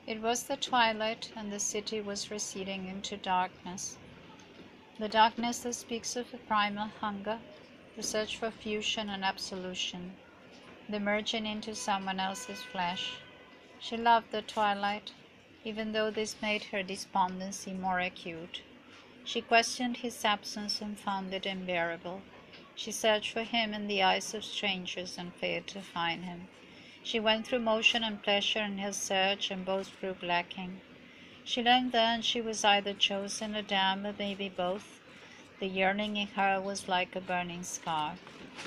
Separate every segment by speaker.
Speaker 1: It was the twilight, and the city was receding into darkness. The darkness that speaks of a primal hunger, the search for fusion and absolution, the merging into someone else's flesh. She loved the twilight, even though this made her despondency more acute. She questioned his absence and found it unbearable. She searched for him in the eyes of strangers and failed to find him. She went through motion and pleasure in her search, and both proved lacking. She learned then she was either chosen or damned, or maybe both. The yearning in her was like a burning scar.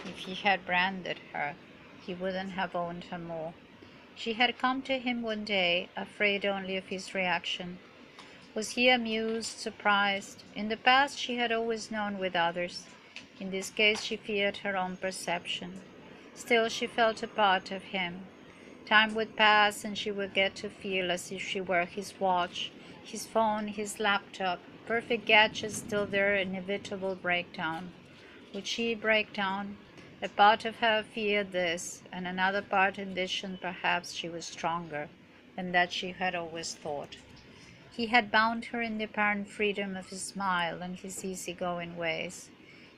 Speaker 1: If he had branded her, he wouldn't have owned her more. She had come to him one day, afraid only of his reaction. Was he amused, surprised? In the past she had always known with others. In this case she feared her own perception. Still she felt a part of him. Time would pass and she would get to feel as if she were his watch, his phone, his laptop, perfect gadgets till their inevitable breakdown. Would she break down? A part of her feared this, and another part envisioned perhaps she was stronger than that she had always thought. He had bound her in the apparent freedom of his smile and his easy-going ways.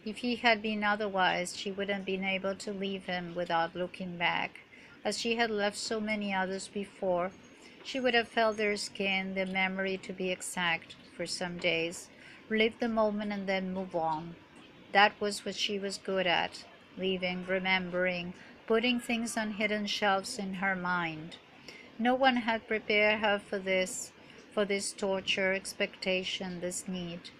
Speaker 1: If he had been otherwise, she would have been able to leave him without looking back, as she had left so many others before. She would have felt their skin, their memory to be exact, for some days, live the moment and then move on. That was what she was good at, leaving, remembering, putting things on hidden shelves in her mind. No one had prepared her for this torture, expectation, this need.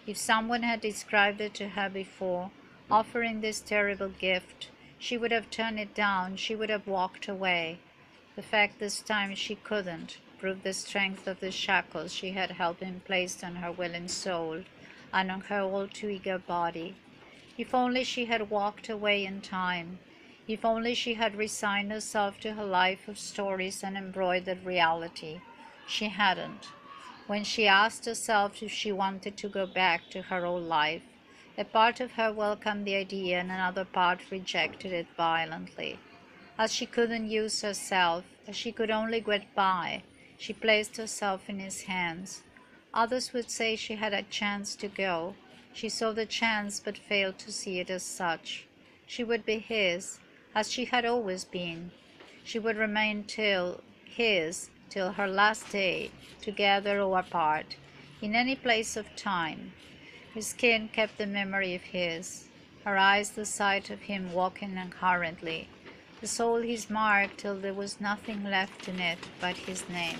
Speaker 1: If someone had described it to her before, offering this terrible gift, she would have turned it down, she would have walked away. The fact this time she couldn't proved the strength of the shackles she had helped him place on her willing soul and on her all too eager body. If only she had walked away in time, if only she had resigned herself to her life of stories and embroidered reality. She hadn't. When she asked herself if she wanted to go back to her old life, a part of her welcomed the idea and another part rejected it violently. As she couldn't use herself, as she could only get by, she placed herself in his hands. Others would say she had a chance to go. She saw the chance but failed to see it as such. She would be his, as she had always been. She would remain till her last day, together or apart, in any place of time. Her skin kept the memory of his, her eyes the sight of him walking concurrently, the soul his mark till there was nothing left in it but his name.